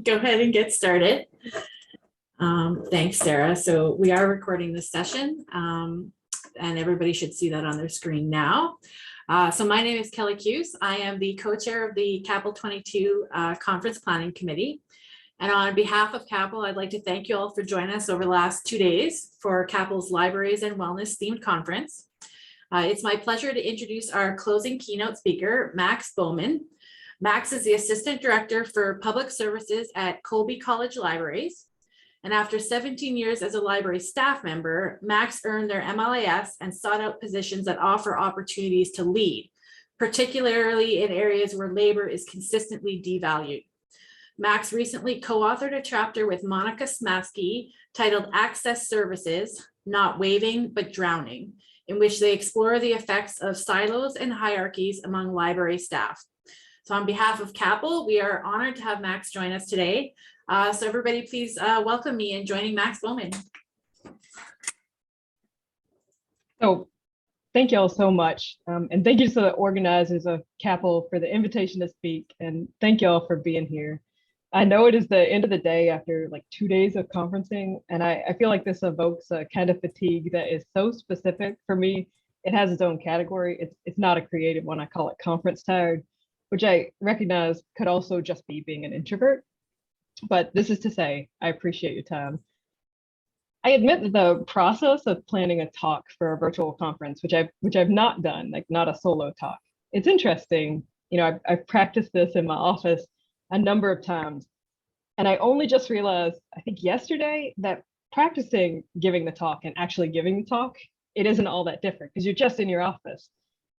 Go ahead and get started. Thanks, Sarah. So we are recording this session, and everybody should see that on their screen now. So my name is Kelly Cuse. I am the co-chair of the CAPAL22 Conference Planning Committee. And on behalf of CAPAL, I'd like to thank you all for joining us over the last 2 days for CAPAL's Libraries and Wellness themed conference. It's my pleasure to introduce our closing keynote speaker, Max Bowman. Max is the Assistant Director for Public Services at Colby College Libraries. And after 17 years as a library staff member, Max earned their MLIS and sought out positions that offer opportunities to lead, particularly in areas where labor is consistently devalued. Max recently co-authored a chapter with Monica Samsky titled Access Services, Not Waving, but Drowning, in which they explore the effects of silos and hierarchies among library staff. So on behalf of CAPAL, we are honored to have Max join us today. So everybody, please welcome me in joining Max Bowman. So thank you all so much. And thank you to the organizers of CAPAL for the invitation to speak. And thank you all for being here. I know it is the end of the day after like 2 days of conferencing. And I feel like this evokes a kind of fatigue that is so specific for me. It has its own category. It's not a creative one. I call it conference tired, which I recognize could also just be being an introvert. But this is to say, I appreciate your time. I admit that the process of planning a talk for a virtual conference, which I've not done, like not a solo talk, it's interesting. You know, I've practiced this in my office a number of times, and I only just realized, I think yesterday, that practicing giving the talk and actually giving the talk, it isn't all that different because you're just in your office.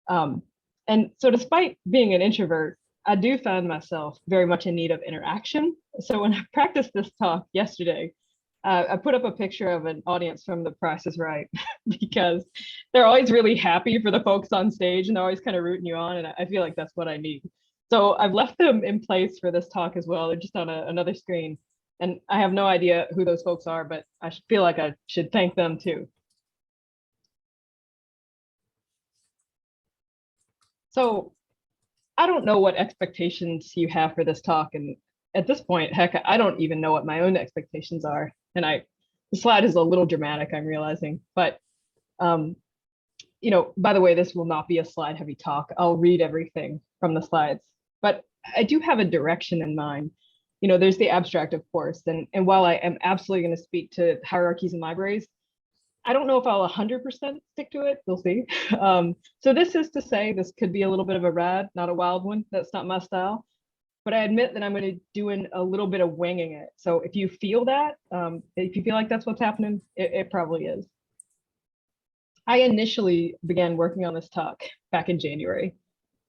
And so despite being an introvert, I do find myself very much in need of interaction. So when I practiced this talk yesterday, I put up a picture of an audience from The Price is Right because they're always really happy for the folks on stage and they're always kind of rooting you on. And I feel like that's what I need. So I've left them in place for this talk as well. They're just on another screen. And I have no idea who those folks are, but I feel like I should thank them too. So I don't know what expectations you have for this talk. And at this point, heck, I don't even know what my own expectations are. And the slide is a little dramatic, I'm realizing. But, you know, by the way, this will not be a slide heavy talk. I'll read everything from the slides. But I do have a direction in mind. You know, there's the abstract, of course. And while I am absolutely going to speak to hierarchies in libraries, I don't know if I'll 100% stick to it. We'll see. So this is to say, this could be a little bit of a ride, not a wild one. That's not my style. But I admit that I'm going to do a little bit of winging it. So if you feel that, if you feel like that's what's happening, it probably is. I initially began working on this talk back in January.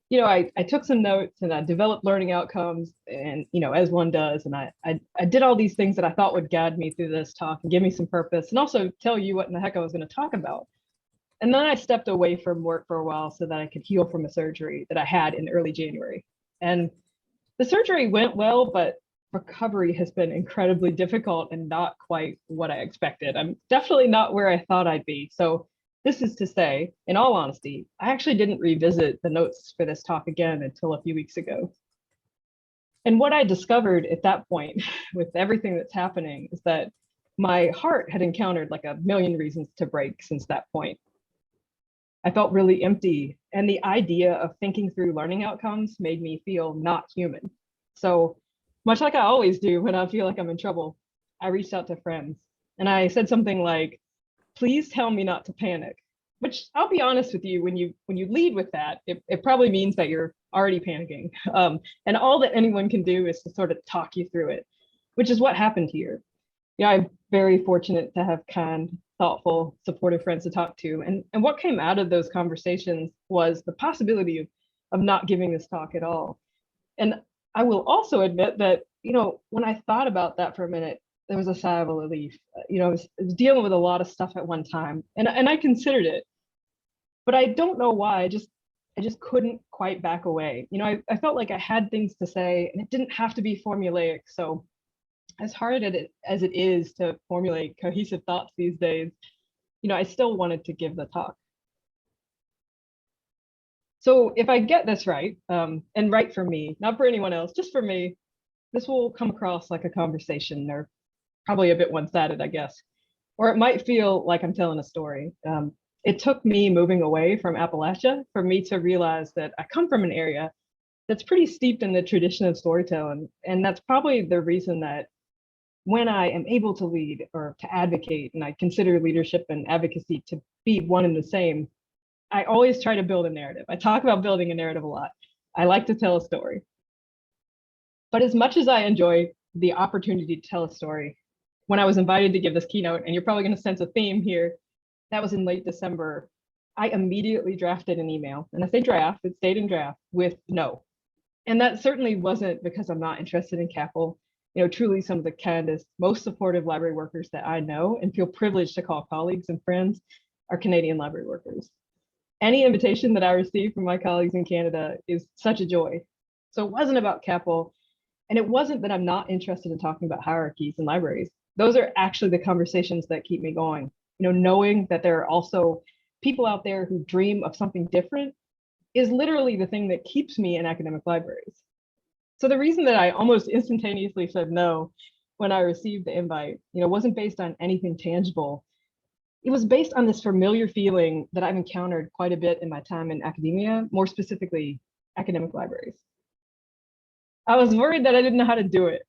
You know, I took some notes and I developed learning outcomes and, you know, as one does, and I did all these things that I thought would guide me through this talk and give me some purpose and also tell you what in the heck I was going to talk about. And then I stepped away from work for a while so that I could heal from a surgery that I had in early January. And the surgery went well, but recovery has been incredibly difficult and not quite what I expected. I'm definitely not where I thought I'd be. So this is to say, in all honesty, I actually didn't revisit the notes for this talk again until a few weeks ago. And what I discovered at that point with everything that's happening is that my heart had encountered like a million reasons to break since that point. I felt really empty, and the idea of thinking through learning outcomes made me feel not human. So much like I always do when I feel like I'm in trouble, I reached out to friends and I said something like, please tell me not to panic, which I'll be honest with you, when you lead with that, it probably means that you're already panicking. And all that anyone can do is to sort of talk you through it, which is what happened here. Yeah, I'm very fortunate to have kind, thoughtful, supportive friends to talk to. And what came out of those conversations was the possibility of not giving this talk at all. And I will also admit that, you know, when I thought about that for a minute, there was a sigh of relief. You know, I was dealing with a lot of stuff at one time, and I considered it, but I don't know why. I just couldn't quite back away. You know, I felt like I had things to say, and it didn't have to be formulaic. So, as hard as it is to formulate cohesive thoughts these days, you know, I still wanted to give the talk. So, if I get this right, and right for me, not for anyone else, just for me, this will come across like a conversation, or probably a bit one-sided, I guess, or it might feel like I'm telling a story. It took me moving away from Appalachia for me to realize that I come from an area that's pretty steeped in the tradition of storytelling. And that's probably the reason that when I am able to lead or to advocate, and I consider leadership and advocacy to be one and the same, I always try to build a narrative. I talk about building a narrative a lot. I like to tell a story. But as much as I enjoy the opportunity to tell a story, when I was invited to give this keynote, and you're probably going to sense a theme here, that was in late December, I immediately drafted an email. And I say draft, it stayed in draft with no. And that certainly wasn't because I'm not interested in CAPAL. You know, truly some of the kindest, most supportive library workers that I know and feel privileged to call colleagues and friends are Canadian library workers. Any invitation that I receive from my colleagues in Canada is such a joy. So it wasn't about CAPAL, and it wasn't that I'm not interested in talking about hierarchies in libraries. Those are actually the conversations that keep me going. You know, knowing that there are also people out there who dream of something different is literally the thing that keeps me in academic libraries. So the reason that I almost instantaneously said no when I received the invite, you know, wasn't based on anything tangible. It was based on this familiar feeling that I've encountered quite a bit in my time in academia, more specifically academic libraries. I was worried that I didn't know how to do it,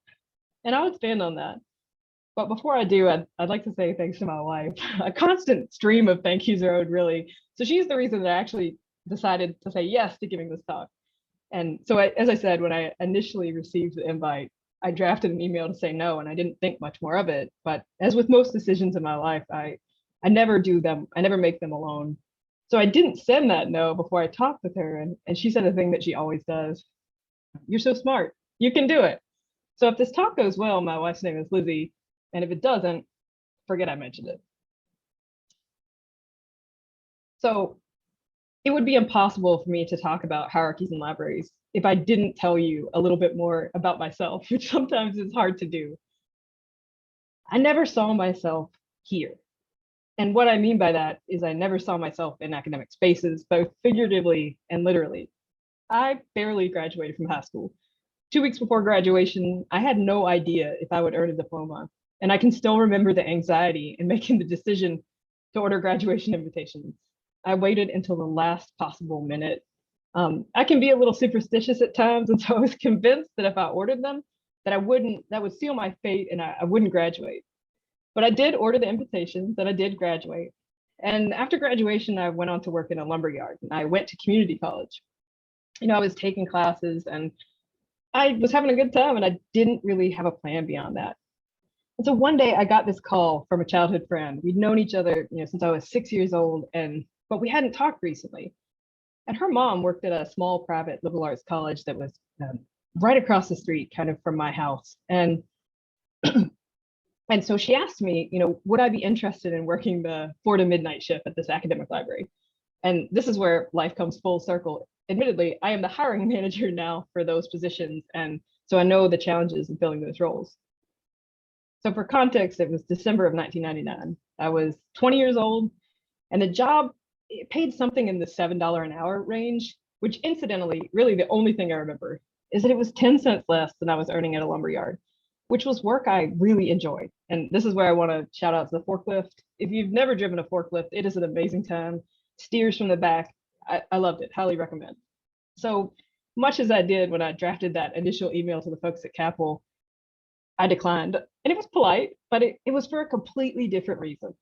and I would stand on that. But before I do, I'd like to say thanks to my wife. A constant stream of thank yous are owed, really. So she's the reason that I actually decided to say yes to giving this talk. And so as I said, when I initially received the invite, I drafted an email to say no, and I didn't think much more of it. But as with most decisions in my life, I never do them, I never make them alone. So I didn't send that no before I talked with her. And she said the thing that she always does: "You're so smart, you can do it." So if this talk goes well, my wife's name is Lizzie. And if it doesn't, forget I mentioned it. So it would be impossible for me to talk about hierarchies in libraries if I didn't tell you a little bit more about myself, which sometimes is hard to do. I never saw myself here. And what I mean by that is I never saw myself in academic spaces, both figuratively and literally. I barely graduated from high school. 2 weeks before graduation, I had no idea if I would earn a diploma. And I can still remember the anxiety in making the decision to order graduation invitations. I waited until the last possible minute. I can be a little superstitious at times, and so I was convinced that if I ordered them, that would seal my fate and I wouldn't graduate. But I did order the invitations, and I did graduate. And after graduation, I went on to work in a lumber yard, and I went to community college. You know, I was taking classes, and I was having a good time, and I didn't really have a plan beyond that. And so one day I got this call from a childhood friend. We'd known each other, you know, since I was 6 years old, but we hadn't talked recently. And her mom worked at a small private liberal arts college that was right across the street, kind of from my house. And so she asked me, you know, would I be interested in working the 4 to midnight shift at this academic library? And this is where life comes full circle. Admittedly, I am the hiring manager now for those positions, and so I know the challenges in filling those roles. So for context, it was December of 1999. I was 20 years old, and the job, it paid something in the $7 an hour range, which incidentally, really the only thing I remember is that it was 10 cents less than I was earning at a lumber yard, which was work I really enjoyed. And this is where I want to shout out to the forklift. If you've never driven a forklift, it is an amazing time. Steers from the back. I loved it, highly recommend. So much as I did when I drafted that initial email to the folks at CAPAL, I declined, and it was polite, but it was for a completely different reason.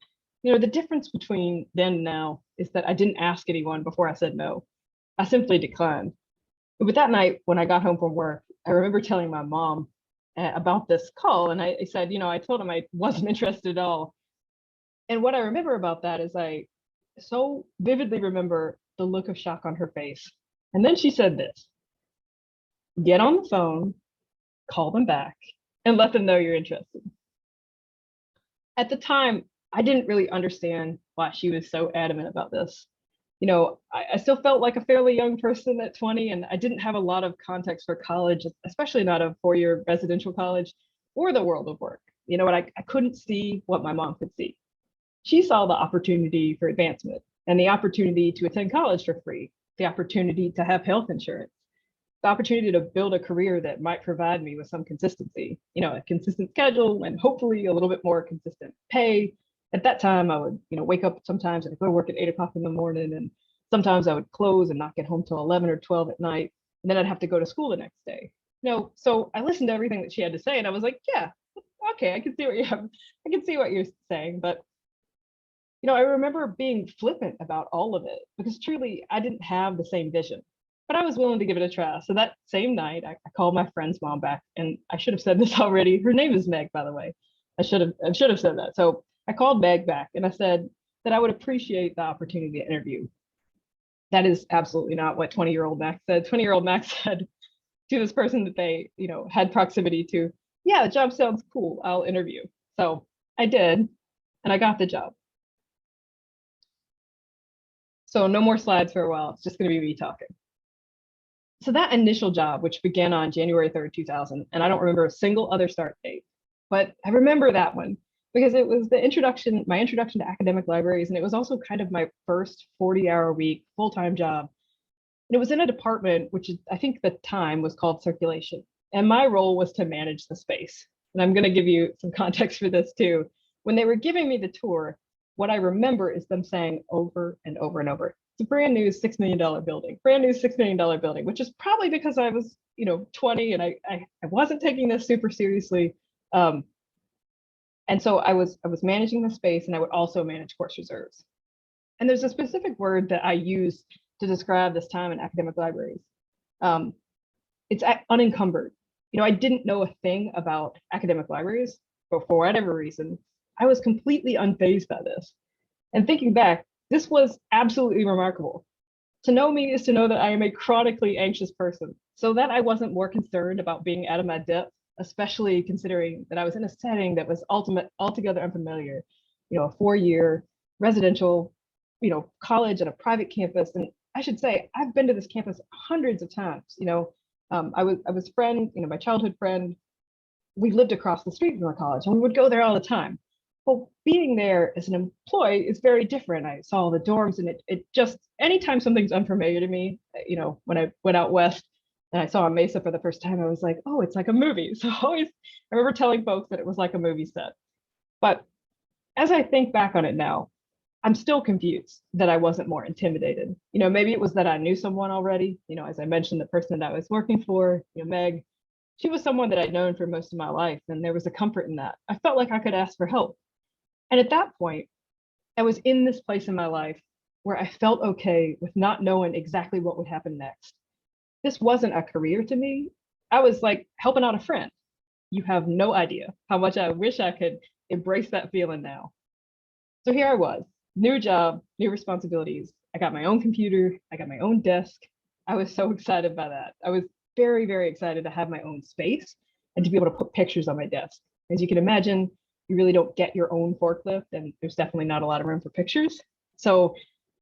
You know, the difference between then and now is that I didn't ask anyone before I said no. I simply declined. But that night, when I got home from work, I remember telling my mom about this call, and I said, you know, I told him I wasn't interested at all. And what I remember about that is I so vividly remember the look of shock on her face. And then she said this: "Get on the phone, call them back, and let them know you're interested." At the time, I didn't really understand why she was so adamant about this. You know, I still felt like a fairly young person at 20, and I didn't have a lot of context for college, especially not a 4-year residential college or the world of work. You know what, I couldn't see what my mom could see. She saw the opportunity for advancement and the opportunity to attend college for free, the opportunity to have health insurance. the opportunity to build a career that might provide me with some consistency, a consistent schedule and hopefully a little bit more consistent pay. At that time, I would, wake up sometimes and go to work at 8 o'clock in the morning, and sometimes I would close and not get home till 11 or 12 at night. And then I'd have to go to school the next day. So I listened to everything that she had to say, and I was like, yeah, okay, I can see what I can see what you're saying. But I remember being flippant about all of it because truly I didn't have the same vision, but I was willing to give it a try. So that same night, I called my friend's mom back, and I should have said this already. Her name is Meg, by the way. I should have said that. So I called Meg back and I said that I would appreciate the opportunity to interview. That is absolutely not what 20-year-old Max said. 20-year-old Max said to this person that they, had proximity to, yeah, the job sounds cool, I'll interview. So I did, and I got the job. So no more slides for a while. It's just going to be me talking. So that initial job, which began on January 3rd, 2000, and I don't remember a single other start date, but I remember that one because it was my introduction to academic libraries, and it was also kind of my first 40-hour-a-week full-time job. And it was in a department, which is, I think the time was called circulation. And my role was to manage the space. And I'm going to give you some context for this too. When they were giving me the tour, what I remember is them saying over and over and over, it's a brand new $6 million building, brand new $6 million building, which is probably because I was, 20 and I wasn't taking this super seriously. And so I was managing the space, and I would also manage course reserves. And there's a specific word that I use to describe this time in academic libraries. It's unencumbered. I didn't know a thing about academic libraries, but for whatever reason, I was completely unfazed by this. And thinking back, this was absolutely remarkable. To know me is to know that I am a chronically anxious person, so that I wasn't more concerned about being out of my depth, especially considering that I was in a setting that was altogether unfamiliar, a 4-year residential, college at a private campus. And I should say, I've been to this campus hundreds of times. I was friend, my childhood friend. We lived across the street from the college, and we would go there all the time. Well, being there as an employee is very different. I saw the dorms, and it just, anytime something's unfamiliar to me, when I went out west and I saw Mesa for the first time, I was like, oh, it's like a movie. So I remember telling folks that it was like a movie set. But as I think back on it now, I'm still confused that I wasn't more intimidated. Maybe it was that I knew someone already. As I mentioned, the person that I was working for, Meg, she was someone that I'd known for most of my life, and there was a comfort in that. I felt like I could ask for help. And at that point, I was in this place in my life where I felt okay with not knowing exactly what would happen next. This wasn't a career to me. I was like helping out a friend. You have no idea how much I wish I could embrace that feeling now. So here I was, new job, new responsibilities. I got my own computer, I got my own desk. I was so excited by that. I was very, very excited to have my own space and to be able to put pictures on my desk. As you can imagine, you really don't get your own forklift, and there's definitely not a lot of room for pictures. So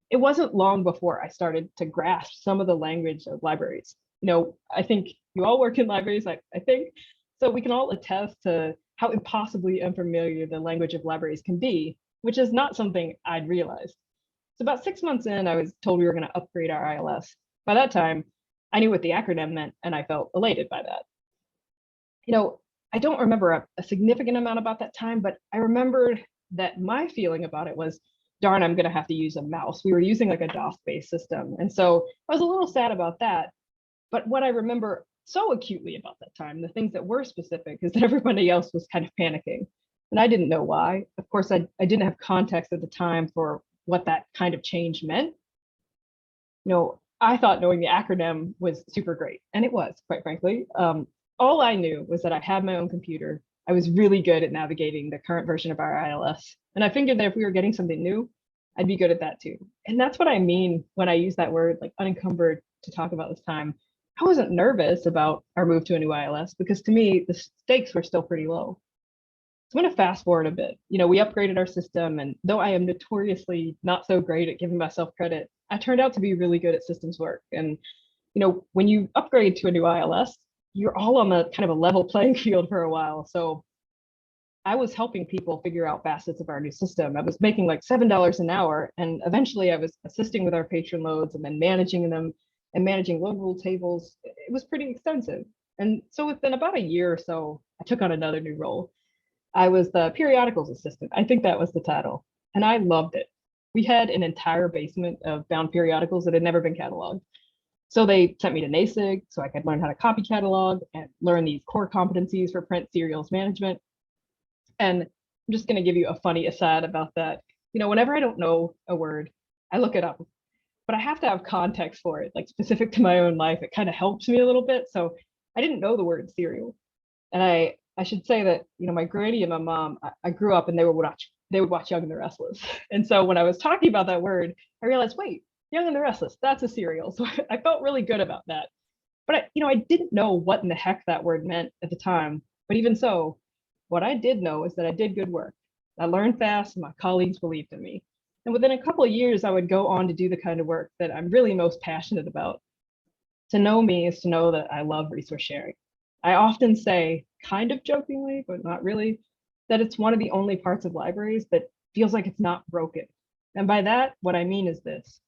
it wasn't long before I started to grasp some of the language of libraries. I think you all work in libraries, I think, so we can all attest to how impossibly unfamiliar the language of libraries can be, which is not something I'd realized. So about 6 months in, I was told we were going to upgrade our ILS. By that time, I knew what the acronym meant, and I felt elated by that. I don't remember a significant amount about that time, but I remembered that my feeling about it was, darn, I'm going to have to use a mouse. We were using like a DOS-based system. And so I was a little sad about that. But what I remember so acutely about that time, the things that were specific, is that everybody else was kind of panicking. And I didn't know why. Of course, I didn't have context at the time for what that kind of change meant. I thought knowing the acronym was super great. And it was, quite frankly. All I knew was that I had my own computer. I was really good at navigating the current version of our ILS. And I figured that if we were getting something new, I'd be good at that too. And that's what I mean when I use that word, like unencumbered, to talk about this time. I wasn't nervous about our move to a new ILS because to me, the stakes were still pretty low. So I'm going to fast forward a bit. We upgraded our system, and though I am notoriously not so great at giving myself credit, I turned out to be really good at systems work. And, when you upgrade to a new ILS, you're all on a kind of a level playing field for a while. So I was helping people figure out facets of our new system. I was making like $7 an hour, and eventually I was assisting with our patron loads and then managing them. and managing load rule tables, it was pretty extensive. And so within about a year or so, I took on another new role. I was the periodicals assistant. I think that was the title. And I loved it. We had an entire basement of bound periodicals that had never been cataloged. So they sent me to NASIG so I could learn how to copy catalog and learn these core competencies for print serials management. And I'm just going to give you a funny aside about that. Whenever I don't know a word, I look it up, but I have to have context for it, like specific to my own life. It kind of helps me a little bit. So I didn't know the word cereal. And I should say that, my granny and my mom, I grew up and they would watch Young and the Restless. And so when I was talking about that word, I realized, wait, Young and the Restless, that's a cereal. So I felt really good about that. But I didn't know what in the heck that word meant at the time. But even so, what I did know is that I did good work. I learned fast and my colleagues believed in me. And within a couple of years, I would go on to do the kind of work that I'm really most passionate about. To know me is to know that I love resource sharing. I often say, kind of jokingly, but not really, that it's one of the only parts of libraries that feels like it's not broken. And by that, what I mean is this.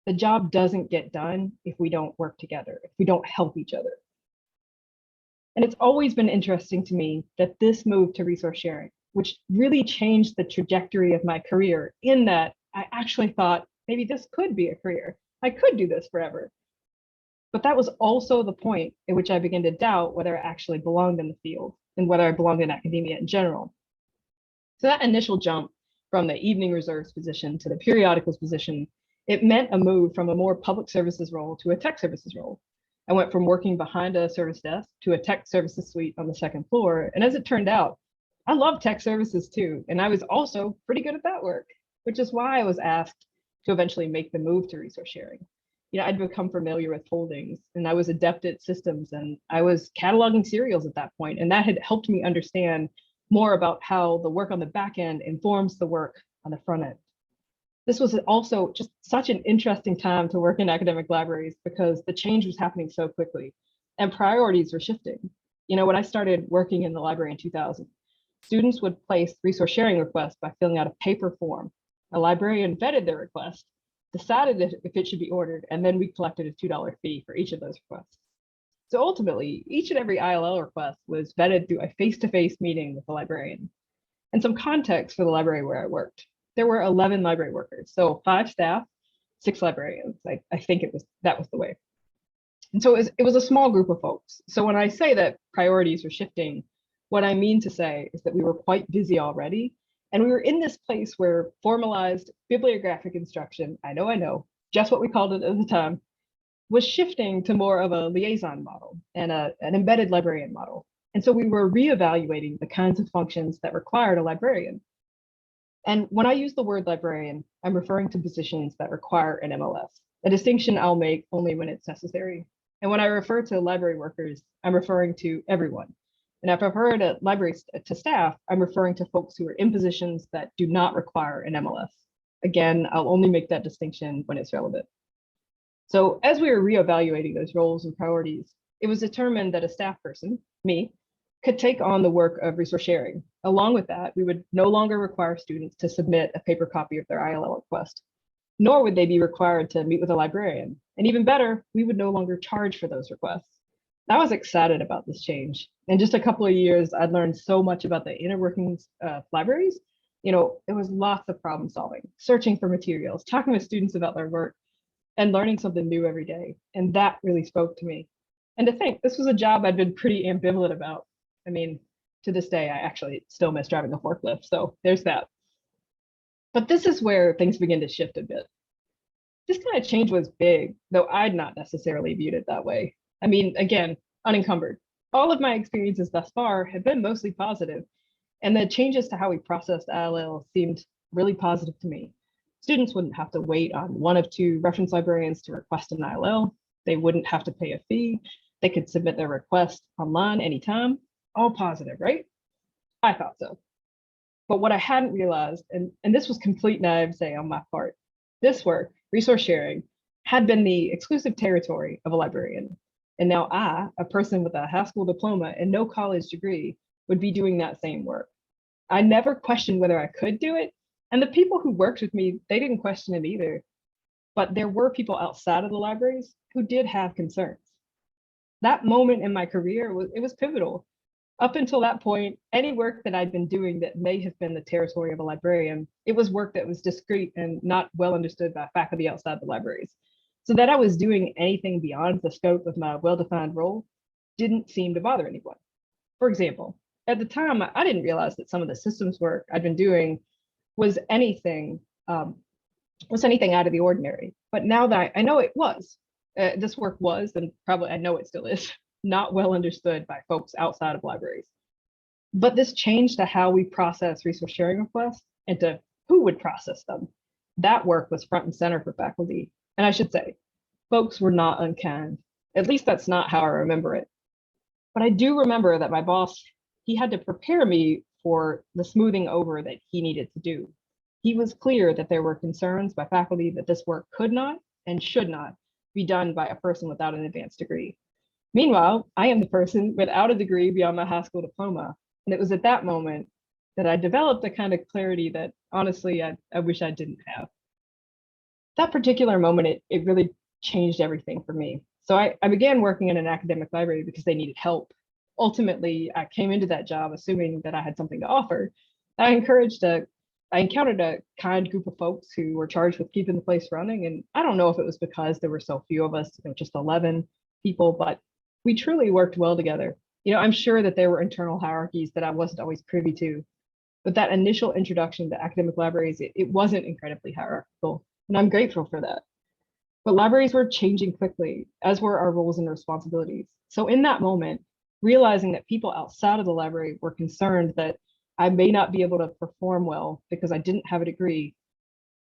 The job doesn't get done if we don't work together, if we don't help each other. And it's always been interesting to me that this move to resource sharing, which really changed the trajectory of my career, in that I actually thought maybe this could be a career. I could do this forever. But that was also the point at which I began to doubt whether I actually belonged in the field and whether I belonged in academia in general. So that initial jump from the evening reserves position to the periodicals position, it meant a move from a more public services role to a tech services role. I went from working behind a service desk to a tech services suite on the second floor. And as it turned out, I love tech services too. And I was also pretty good at that work, which is why I was asked to eventually make the move to resource sharing. I'd become familiar with holdings and I was adept at systems, and I was cataloging serials at that point. And that had helped me understand more about how the work on the back end informs the work on the front end. This was also just such an interesting time to work in academic libraries because the change was happening so quickly and priorities were shifting. When I started working in the library in 2000, students would place resource sharing requests by filling out a paper form. A librarian vetted their request, decided if it should be ordered, and then we collected a $2 fee for each of those requests. So ultimately, each and every ILL request was vetted through a face-to-face meeting with the librarian. And some context for the library where I worked. There were 11 library workers, so 5 staff, 6 librarians. I think that was the way. And so it was a small group of folks. So when I say that priorities were shifting, what I mean to say is that we were quite busy already. And we were in this place where formalized bibliographic instruction, I know, just what we called it at the time, was shifting to more of a liaison model and an embedded librarian model. And so we were reevaluating the kinds of functions that required a librarian. And when I use the word librarian, I'm referring to positions that require an MLS, a distinction I'll make only when it's necessary. And when I refer to library workers, I'm referring to everyone. And if I've heard at libraries to staff, I'm referring to folks who are in positions that do not require an MLS. Again, I'll only make that distinction when it's relevant. So as we were reevaluating those roles and priorities, it was determined that a staff person, me, could take on the work of resource sharing. Along with that, we would no longer require students to submit a paper copy of their ILL request, nor would they be required to meet with a librarian. And even better, we would no longer charge for those requests. I was excited about this change. In just a couple of years, I'd learned so much about the inner workings of libraries. It was lots of problem solving, searching for materials, talking with students about their work, and learning something new every day. And that really spoke to me. And to think, this was a job I'd been pretty ambivalent about. To this day, I actually still miss driving a forklift. So there's that. But this is where things begin to shift a bit. This kind of change was big, though I'd not necessarily viewed it that way. Again, unencumbered. All of my experiences thus far have been mostly positive, and the changes to how we processed ILL seemed really positive to me. Students wouldn't have to wait on one of 2 reference librarians to request an ILL. They wouldn't have to pay a fee. They could submit their request online anytime. All positive, right? I thought so. But what I hadn't realized, and this was complete naivete on my part, this work, resource sharing, had been the exclusive territory of a librarian. And now I, a person with a high school diploma and no college degree, would be doing that same work. I never questioned whether I could do it. And the people who worked with me, they didn't question it either. but there were people outside of the libraries who did have concerns. That moment in my career, it was pivotal. Up until that point, any work that I'd been doing that may have been the territory of a librarian, it was work that was discrete and not well understood by faculty outside the libraries. So that I was doing anything beyond the scope of my well-defined role didn't seem to bother anyone. For example, at the time, I didn't realize that some of the systems work I'd been doing was anything out of the ordinary. But now that I know it was, this work was, and probably I know it still is, not well understood by folks outside of libraries. But this changed to how we process resource sharing requests and to who would process them. That work was front and center for faculty. And I should say, folks were not unkind. At least that's not how I remember it. But I do remember that my boss, he had to prepare me for the smoothing over that he needed to do. He was clear that there were concerns by faculty that this work could not and should not be done by a person without an advanced degree. Meanwhile, I am the person without a degree beyond my high school diploma. And it was at that moment that I developed the kind of clarity that honestly, I wish I didn't have. That particular moment, it really changed everything for me. So I began working in an academic library because they needed help. Ultimately, I came into that job assuming that I had something to offer. I encountered a kind group of folks who were charged with keeping the place running. And I don't know if it was because there were so few of us, just 11 people, but we truly worked well together. I'm sure that there were internal hierarchies that I wasn't always privy to, but that initial introduction to academic libraries, it wasn't incredibly hierarchical, and I'm grateful for that. But libraries were changing quickly, as were our roles and responsibilities. So in that moment, realizing that people outside of the library were concerned that I may not be able to perform well because I didn't have a degree,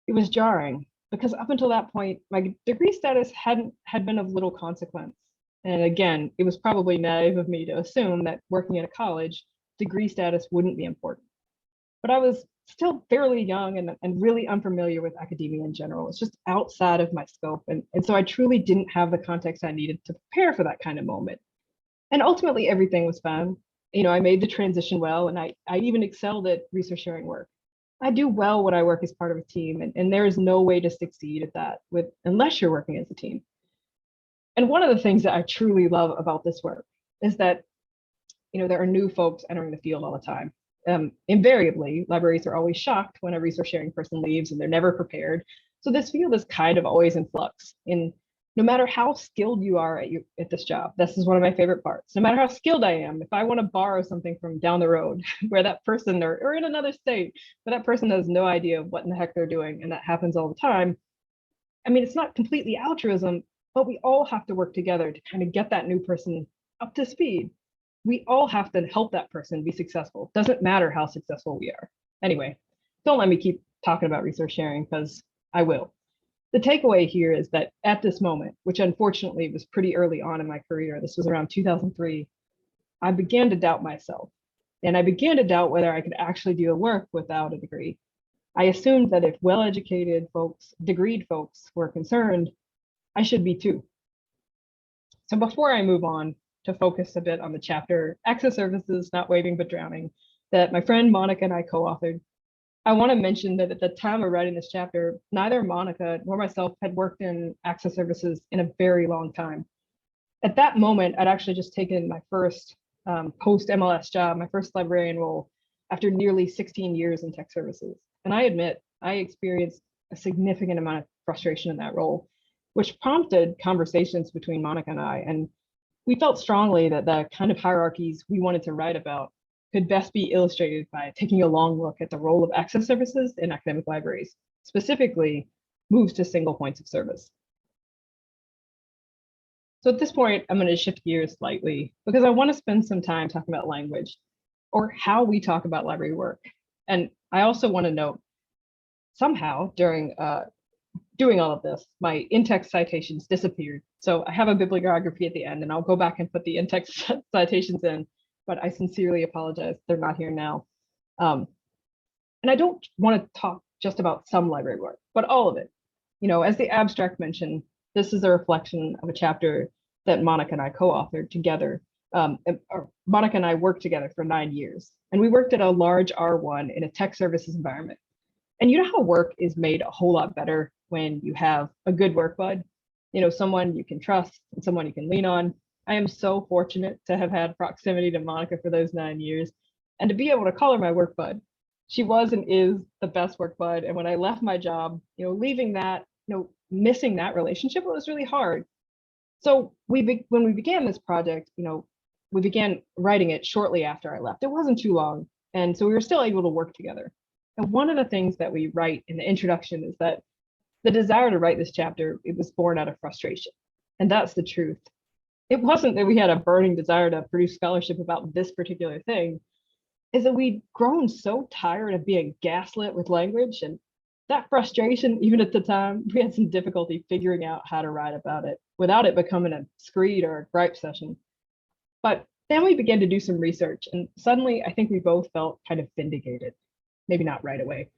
it was jarring, because up until that point, my degree status had been of little consequence. And again, it was probably naive of me to assume that working at a college, degree status wouldn't be important. But I was still fairly young and really unfamiliar with academia in general. It's just outside of my scope. And so I truly didn't have the context I needed to prepare for that kind of moment. And ultimately, everything was fine. I made the transition well, and I even excelled at research sharing work. I do well when I work as part of a team, and there is no way to succeed at that unless you're working as a team. And one of the things that I truly love about this work is that, there are new folks entering the field all the time. Invariably, libraries are always shocked when a resource sharing person leaves and they're never prepared. So this field is kind of always in flux. And no matter how skilled you are at this job, this is one of my favorite parts. No matter how skilled I am, if I want to borrow something from down the road where that person or in another state, where that person has no idea what in the heck they're doing, and that happens all the time. I mean, it's not completely altruism, but we all have to work together to kind of get that new person up to speed. We all have to help that person be successful. Doesn't matter how successful we are. Anyway, don't let me keep talking about resource sharing, because I will. The takeaway here is that at this moment, which unfortunately was pretty early on in my career, this was around 2003, I began to doubt myself. And I began to doubt whether I could actually do the work without a degree. I assumed that if well-educated folks, degreed folks were concerned, I should be too. So before I move on to focus a bit on the chapter, Access Services, Not Waving but Drowning, that my friend Monica and I co-authored, I want to mention that at the time of writing this chapter, neither Monica nor myself had worked in access services in a very long time. At that moment, I'd actually just taken my first post-MLS job, my first librarian role, after nearly 16 years in tech services. And I admit, I experienced a significant amount of frustration in that role, which prompted conversations between Monica and I. And we felt strongly that the kind of hierarchies we wanted to write about could best be illustrated by taking a long look at the role of access services in academic libraries, specifically moves to single points of service. So at this point, I'm going to shift gears slightly because I want to spend some time talking about language, or how we talk about library work. And I also want to note, somehow during doing all of this, my in-text citations disappeared. So I have a bibliography at the end, and I'll go back and put the in-text citations in, but I sincerely apologize, they're not here now. And I don't want to talk just about some library work, but all of it. As the abstract mentioned, this is a reflection of a chapter that Monica and I co-authored together. Monica and I worked together for 9 years, and we worked at a large R1 in a tech services environment. And you know how work is made a whole lot better when you have a good work bud, someone you can trust and someone you can lean on. I am so fortunate to have had proximity to Monica for those 9 years and to be able to call her my work bud. She was and is the best work bud. And when I left my job, leaving that, missing that relationship, it was really hard. So when we began this project, we began writing it shortly after I left. It wasn't too long. And so we were still able to work together. And one of the things that we write in the introduction is that the desire to write this chapter, it was born out of frustration. And that's the truth. It wasn't that we had a burning desire to produce scholarship about this particular thing, is that we'd grown so tired of being gaslit with language. And that frustration, even at the time, we had some difficulty figuring out how to write about it without it becoming a screed or a gripe session. But then we began to do some research, and suddenly I think we both felt kind of vindicated, maybe not right away.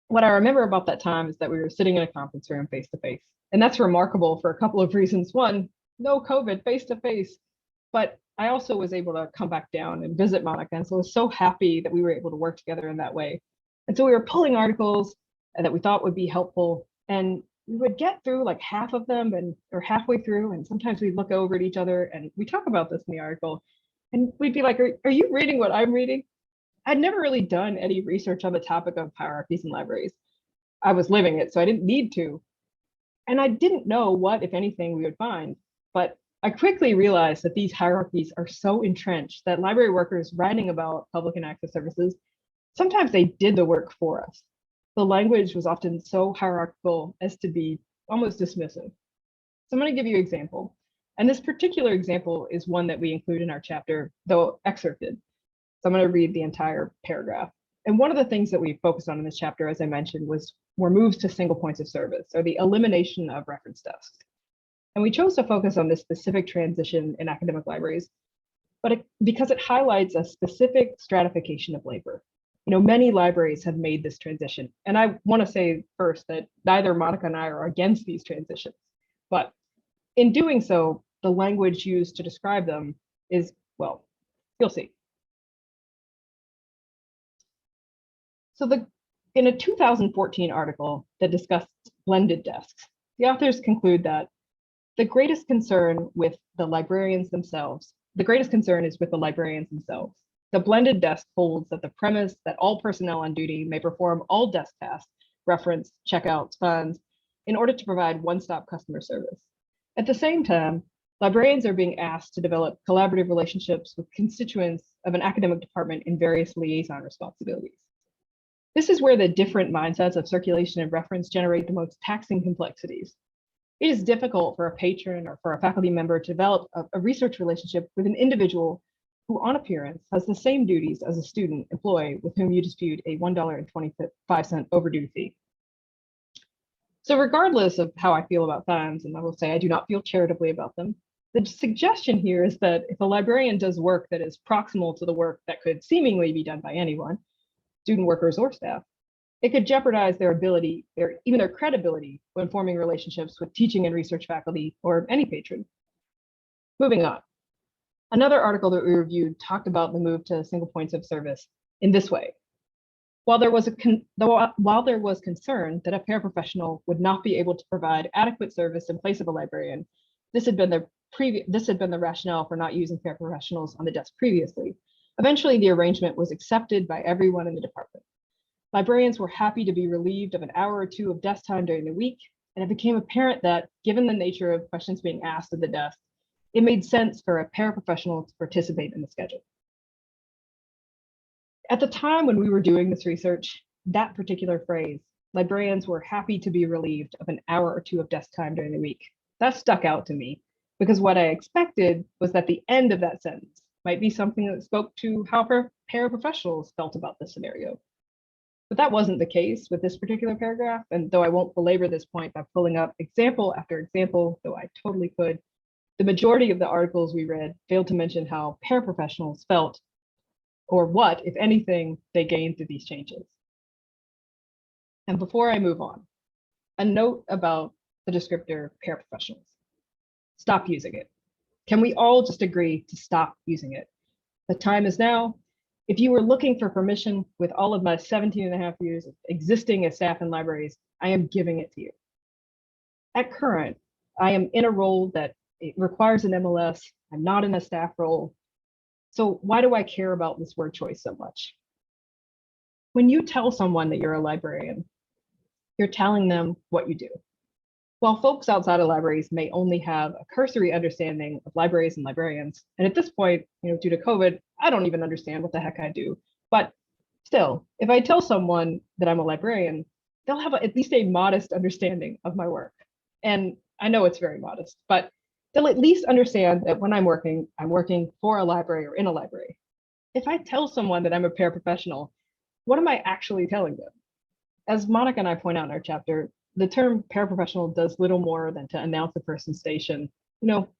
What I remember about that time is that we were sitting in a conference room face to face. And that's remarkable for a couple of reasons. One, no COVID, face to face. But I also was able to come back down and visit Monica. And so I was so happy that we were able to work together in that way. And so we were pulling articles that we thought would be helpful. And we would get through like half of them or halfway through. And sometimes we'd look over at each other and we talk about this in the article. And we'd be like, are you reading what I'm reading? I'd never really done any research on the topic of hierarchies in libraries. I was living it, so I didn't need to. And I didn't know what, if anything, we would find. But I quickly realized that these hierarchies are so entrenched that library workers writing about public and access services, sometimes they did the work for us. The language was often so hierarchical as to be almost dismissive. So I'm going to give you an example. And this particular example is one that we include in our chapter, though excerpted. So I'm going to read the entire paragraph. And one of the things that we focused on in this chapter, as I mentioned, were moves to single points of service, or the elimination of reference desks. And we chose to focus on this specific transition in academic libraries, but because it highlights a specific stratification of labor. Many libraries have made this transition. And I want to say first that neither Monica and I are against these transitions, but in doing so, the language used to describe them is, well, you'll see. So in a 2014 article that discussed blended desks, the authors conclude that the greatest concern is with the librarians themselves. The blended desk holds that the premise that all personnel on duty may perform all desk tasks, reference, checkouts, funds, in order to provide one-stop customer service. At the same time, librarians are being asked to develop collaborative relationships with constituents of an academic department in various liaison responsibilities. This is where the different mindsets of circulation and reference generate the most taxing complexities. It is difficult for a patron or for a faculty member to develop a research relationship with an individual who on appearance has the same duties as a student employee with whom you dispute a $1.25 overdue fee. So regardless of how I feel about fines, and I will say I do not feel charitably about them, the suggestion here is that if a librarian does work that is proximal to the work that could seemingly be done by anyone, student workers or staff, it could jeopardize their ability, or even their credibility when forming relationships with teaching and research faculty or any patron. Moving on. Another article that we reviewed talked about the move to single points of service in this way. While there was concern that a paraprofessional would not be able to provide adequate service in place of a librarian, this had been the rationale for not using paraprofessionals on the desk previously. Eventually, the arrangement was accepted by everyone in the department. Librarians were happy to be relieved of an hour or two of desk time during the week, and it became apparent that, given the nature of questions being asked at the desk, it made sense for a paraprofessional to participate in the schedule. At the time when we were doing this research, that particular phrase, librarians were happy to be relieved of an hour or two of desk time during the week, that stuck out to me, because what I expected was that the end of that sentence might be something that spoke to how paraprofessionals felt about this scenario. But that wasn't the case with this particular paragraph, and though I won't belabor this point by pulling up example after example, though I totally could, the majority of the articles we read failed to mention how paraprofessionals felt, or what, if anything, they gained through these changes. And before I move on, a note about the descriptor paraprofessionals. Stop using it. Can we all just agree to stop using it? The time is now. If you were looking for permission with all of my 17 and a half years of existing as staff in libraries, I am giving it to you. At current, I am in a role that it requires an MLS. I'm not in a staff role. So why do I care about this word choice so much? When you tell someone that you're a librarian, you're telling them what you do. While folks outside of libraries may only have a cursory understanding of libraries and librarians, and at this point, due to COVID, I don't even understand what the heck I do. But still, if I tell someone that I'm a librarian, they'll have at least a modest understanding of my work. And I know it's very modest, but they'll at least understand that when I'm working for a library or in a library. If I tell someone that I'm a paraprofessional, what am I actually telling them? As Monica and I point out in our chapter, the term paraprofessional does little more than to announce a person's station.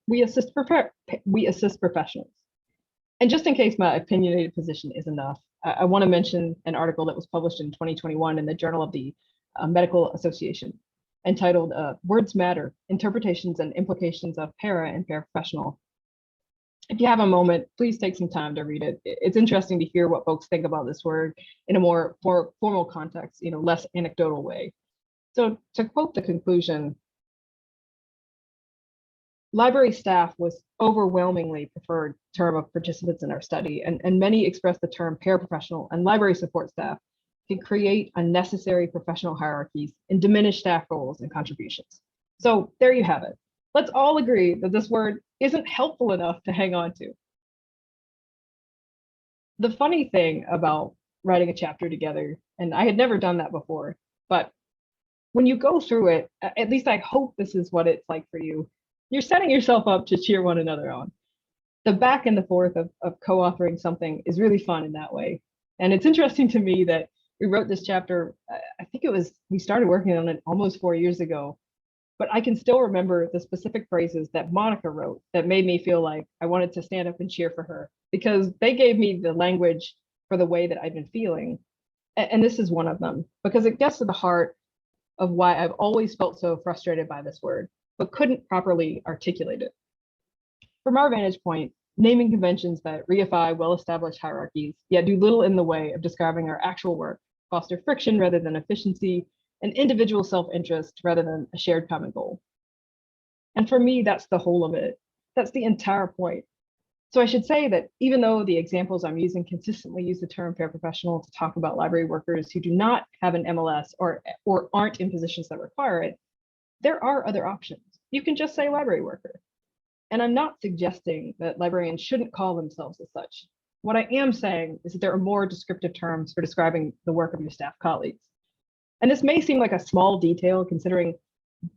We assist professionals. And just in case my opinionated position is enough, I want to mention an article that was published in 2021 in the Journal of the Medical Association, entitled Words Matter, Interpretations and Implications of Para and Paraprofessional. If you have a moment, please take some time to read it. It's interesting to hear what folks think about this word in a more formal context, less anecdotal way. So to quote the conclusion, library staff was overwhelmingly preferred term of participants in our study, and many expressed the term paraprofessional and library support staff can create unnecessary professional hierarchies and diminish staff roles and contributions. So there you have it. Let's all agree that this word isn't helpful enough to hang on to. The funny thing about writing a chapter together, and I had never done that before, but when you go through it, at least I hope this is what it's like for you, you're setting yourself up to cheer one another on. The back and the forth of co-authoring something is really fun in that way. And it's interesting to me that we wrote this chapter, I think we started working on it almost 4 years ago, but I can still remember the specific phrases that Monica wrote that made me feel like I wanted to stand up and cheer for her, because they gave me the language for the way that I've been feeling. And this is one of them, because it gets to the heart of why I've always felt so frustrated by this word, but couldn't properly articulate it. From our vantage point, naming conventions that reify well-established hierarchies, yet do little in the way of describing our actual work, foster friction rather than efficiency, and individual self-interest rather than a shared common goal. And for me, that's the whole of it. That's the entire point. So I should say that even though the examples I'm using consistently use the term paraprofessional to talk about library workers who do not have an MLS or aren't in positions that require it, there are other options. You can just say library worker. And I'm not suggesting that librarians shouldn't call themselves as such. What I am saying is that there are more descriptive terms for describing the work of your staff colleagues. And this may seem like a small detail considering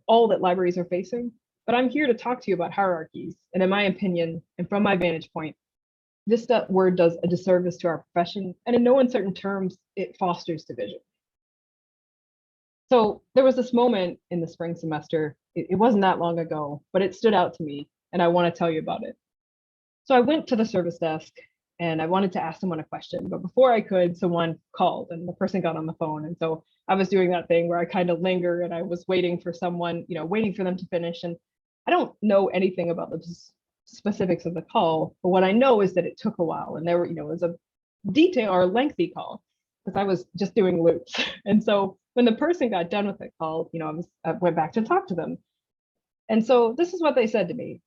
all that libraries are facing, but I'm here to talk to you about hierarchies. And in my opinion, and from my vantage point, this word does a disservice to our profession, and in no uncertain terms, it fosters division. So there was this moment in the spring semester, it wasn't that long ago, but it stood out to me, and I want to tell you about it. So I went to the service desk and I wanted to ask someone a question, but before I could, someone called and the person got on the phone. And so I was doing that thing where I kind of linger and I was waiting for someone, waiting for them to finish. And I don't know anything about the specifics of the call, but what I know is that it took a while and there were, it was a detail or lengthy call because I was just doing loops. And so when the person got done with the call, I went back to talk to them. And so this is what they said to me.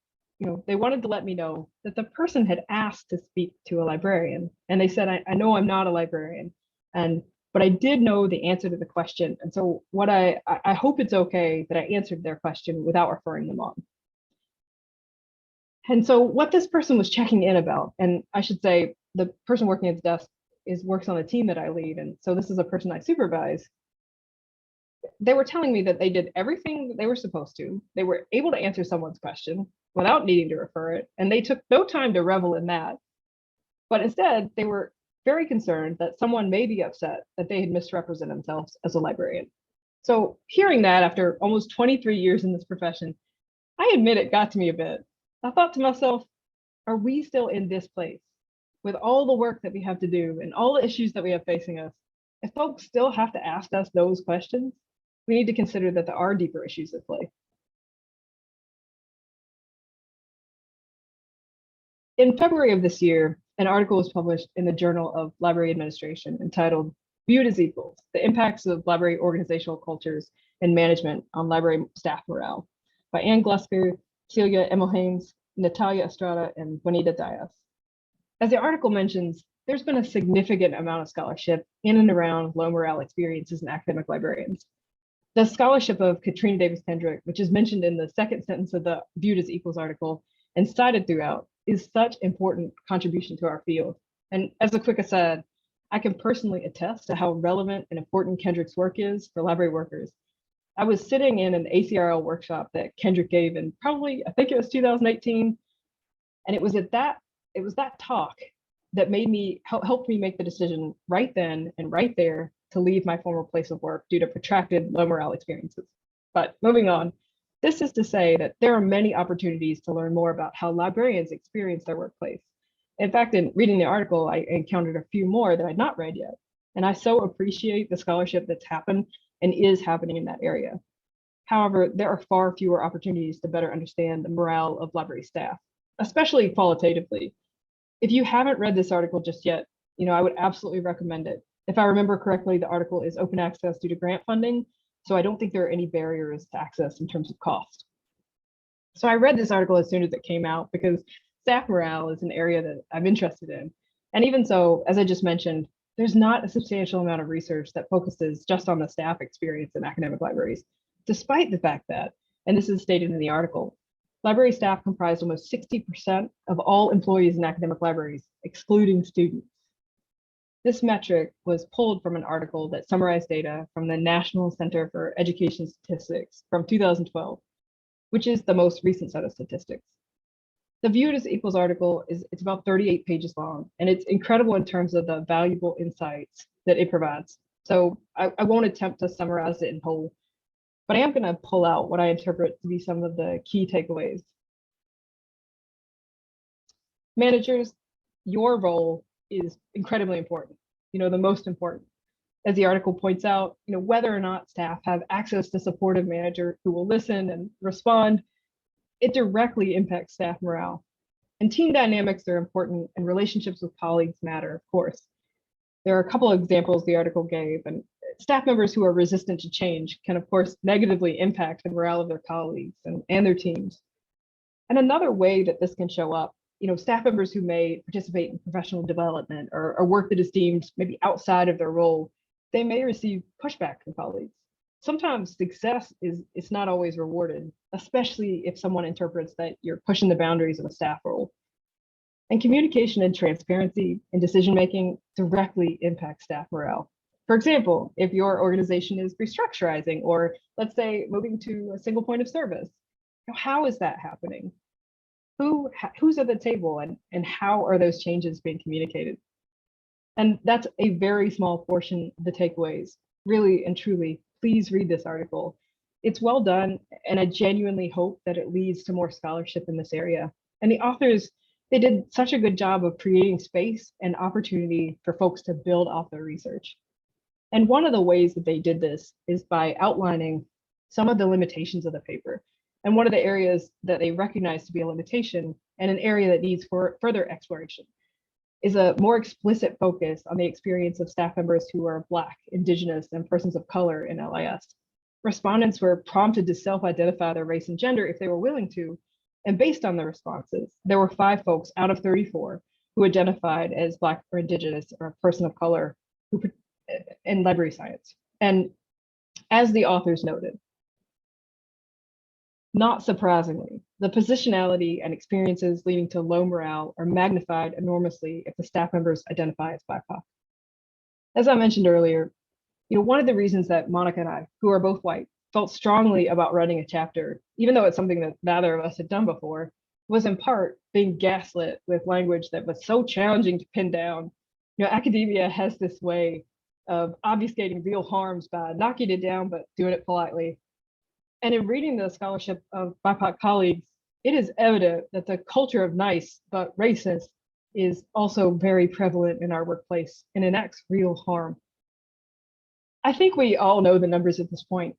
They wanted to let me know that the person had asked to speak to a librarian. And they said, I know I'm not a librarian, but I did know the answer to the question. And so what I hope it's okay that I answered their question without referring them on. And so what this person was checking in about, and I should say the person working at the desk works on the team that I lead. And so this is a person I supervise. They were telling me that they did everything that they were supposed to. They were able to answer someone's question without needing to refer it, and they took no time to revel in that. But instead, they were very concerned that someone may be upset that they had misrepresented themselves as a librarian. So hearing that after almost 23 years in this profession, I admit it got to me a bit. I thought to myself, are we still in this place with all the work that we have to do and all the issues that we have facing us? If folks still have to ask us those questions, we need to consider that there are deeper issues at play. In February of this year, An article was published in the Journal of Library Administration entitled Viewed as Equals, The Impacts of Library Organizational Cultures and Management on Library Staff Morale by Ann Glusker, Celia Emmelhames, Natalia Estrada, and Juanita Diaz. As the article mentions, there's been a significant amount of scholarship in and around low morale experiences in academic librarians. The scholarship of Katrina Davis Kendrick, which is mentioned in the second sentence of the Viewed as Equals article and cited throughout, is such important contribution to our field. And as a quick aside, I can personally attest to how relevant and important Kendrick's work is for library workers. I was sitting in an ACRL workshop that Kendrick gave in probably, I think it was 2018. And it was that talk that helped me make the decision right then and right there to leave my former place of work due to protracted low morale experiences. But moving on, this is to say that there are many opportunities to learn more about how librarians experience their workplace. In fact, in reading the article, I encountered a few more that I'd not read yet. And I so appreciate the scholarship that's happened and is happening in that area. However, there are far fewer opportunities to better understand the morale of library staff, especially qualitatively. If you haven't read this article just yet, I would absolutely recommend it. If I remember correctly, the article is open access due to grant funding, so I don't think there are any barriers to access in terms of cost. So I read this article as soon as it came out because staff morale is an area that I'm interested in. And even so, as I just mentioned, there's not a substantial amount of research that focuses just on the staff experience in academic libraries, despite the fact that, and this is stated in the article, library staff comprise almost 60% of all employees in academic libraries, excluding students. This metric was pulled from an article that summarized data from the National Center for Education Statistics from 2012, which is the most recent set of statistics. The Viewed as Equals article it's about 38 pages long, and it's incredible in terms of the valuable insights that it provides. So I won't attempt to summarize it in whole, but I am going to pull out what I interpret to be some of the key takeaways. Managers, your role is incredibly important, the most important. As the article points out, whether or not staff have access to supportive manager who will listen and respond, it directly impacts staff morale. And team dynamics are important and relationships with colleagues matter, of course. There are a couple of examples the article gave, and staff members who are resistant to change can, of course, negatively impact the morale of their colleagues and their teams. And another way that this can show up, staff members who may participate in professional development or work that is deemed maybe outside of their role, they may receive pushback from colleagues. Sometimes success is not always rewarded, especially if someone interprets that you're pushing the boundaries of a staff role. And communication and transparency in decision-making directly impact staff morale. For example, if your organization is restructuring, or let's say moving to a single point of service, how is that happening? Who's at the table and how are those changes being communicated? And that's a very small portion of the takeaways. Really and truly, please read this article. It's well done, and I genuinely hope that it leads to more scholarship in this area. And the authors, they did such a good job of creating space and opportunity for folks to build off their research. And one of the ways that they did this is by outlining some of the limitations of the paper. And one of the areas that they recognize to be a limitation and an area that needs further exploration is a more explicit focus on the experience of staff members who are Black, Indigenous, and persons of color in LIS. Respondents were prompted to self-identify their race and gender if they were willing to, and based on their responses, there were 5 folks out of 34 who identified as Black or Indigenous or a person of color in library science. And as the authors noted, not surprisingly, the positionality and experiences leading to low morale are magnified enormously if the staff members identify as BIPOC. As I mentioned earlier, one of the reasons that Monica and I, who are both white, felt strongly about running a chapter, even though it's something that neither of us had done before, was in part being gaslit with language that was so challenging to pin down. Academia has this way of obfuscating real harms by knocking it down, but doing it politely. And in reading the scholarship of BIPOC colleagues, it is evident that the culture of nice but racist is also very prevalent in our workplace and enacts real harm. I think we all know the numbers at this point.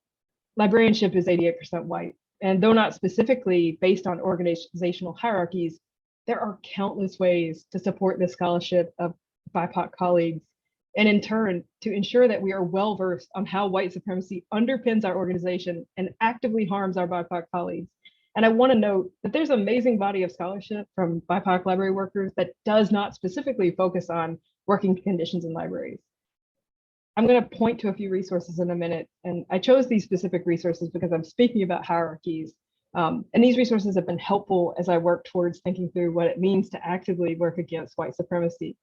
Librarianship is 88% white, and though not specifically based on organizational hierarchies, there are countless ways to support the scholarship of BIPOC colleagues, and in turn, to ensure that we are well-versed on how white supremacy underpins our organization and actively harms our BIPOC colleagues. And I want to note that there's an amazing body of scholarship from BIPOC library workers that does not specifically focus on working conditions in libraries. I'm going to point to a few resources in a minute, and I chose these specific resources because I'm speaking about hierarchies. And these resources have been helpful as I work towards thinking through what it means to actively work against white supremacy.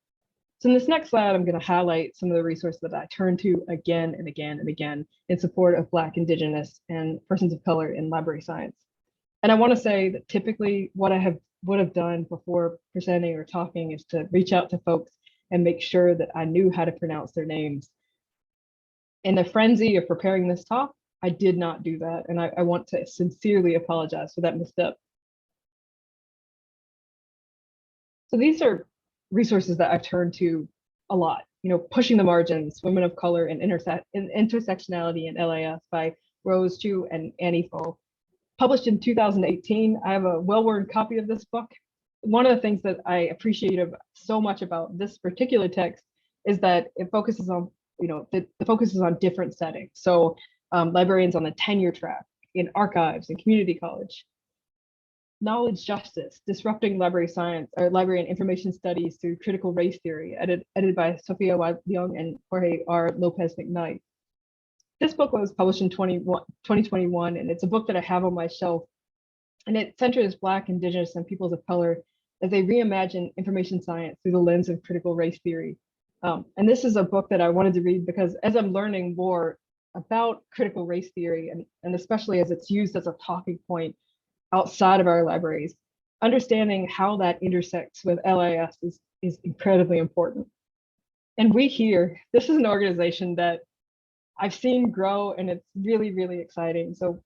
So in this next slide, I'm going to highlight some of the resources that I turn to again and again and again in support of Black, Indigenous, and persons of color in library science. And I want to say that typically what I would have done before presenting or talking is to reach out to folks and make sure that I knew how to pronounce their names. In the frenzy of preparing this talk, I did not do that, and I want to sincerely apologize for that misstep. So these are resources that I've turned to a lot. Pushing the Margins, Women of Color and Intersectionality in LAS by Rose Chu and Annie Fo. Published in 2018, I have a well-worn copy of this book. One of the things that I appreciate so much about this particular text is that it focuses on, the focus is on different settings. So librarians on the tenure track, in archives and community college. Knowledge Justice, Disrupting Library Science, or Library and Information Studies Through Critical Race Theory, edited by Sophia Leung and Jorge R. Lopez McKnight. This book was published in 2021, and it's a book that I have on my shelf. And it centers Black, Indigenous, and peoples of color as they reimagine information science through the lens of critical race theory. And this is a book that I wanted to read because as I'm learning more about critical race theory, and especially as it's used as a talking point outside of our libraries, understanding how that intersects with LIS is incredibly important. And We Here, this is an organization that I've seen grow, and it's really, really exciting. So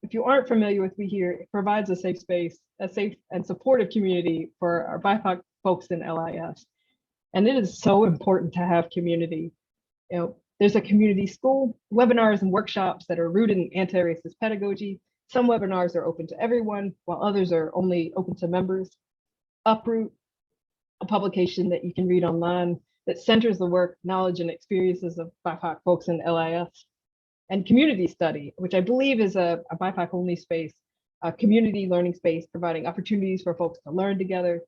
if you aren't familiar with We Here, it provides a safe space, a safe and supportive community for our BIPOC folks in LIS. And it is so important to have community. There's a community school, webinars and workshops that are rooted in anti-racist pedagogy. Some webinars are open to everyone, while others are only open to members. Uproot, a publication that you can read online that centers the work, knowledge, and experiences of BIPOC folks in LIS. And Community Study, which I believe is a BIPOC-only space, a community learning space, providing opportunities for folks to learn together.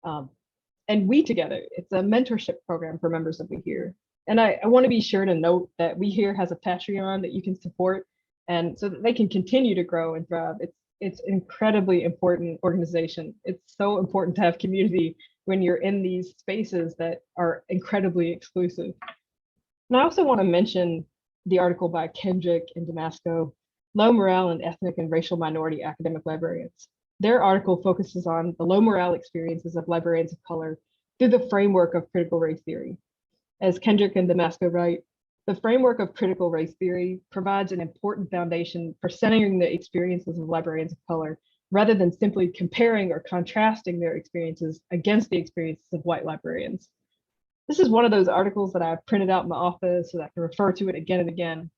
And We Together, it's a mentorship program for members of We Here. And I want to be sure to note that We Here has a Patreon that you can support, and so that they can continue to grow and thrive. It's an incredibly important organization. It's so important to have community when you're in these spaces that are incredibly exclusive. And I also want to mention the article by Kendrick and Damasco, Low Morale in Ethnic and Racial Minority Academic Librarians. Their article focuses on the low morale experiences of librarians of color through the framework of critical race theory. As Kendrick and Damasco write, the framework of critical race theory provides an important foundation for centering the experiences of librarians of color, rather than simply comparing or contrasting their experiences against the experiences of white librarians. This is one of those articles that I've printed out in my office so that I can refer to it again and again,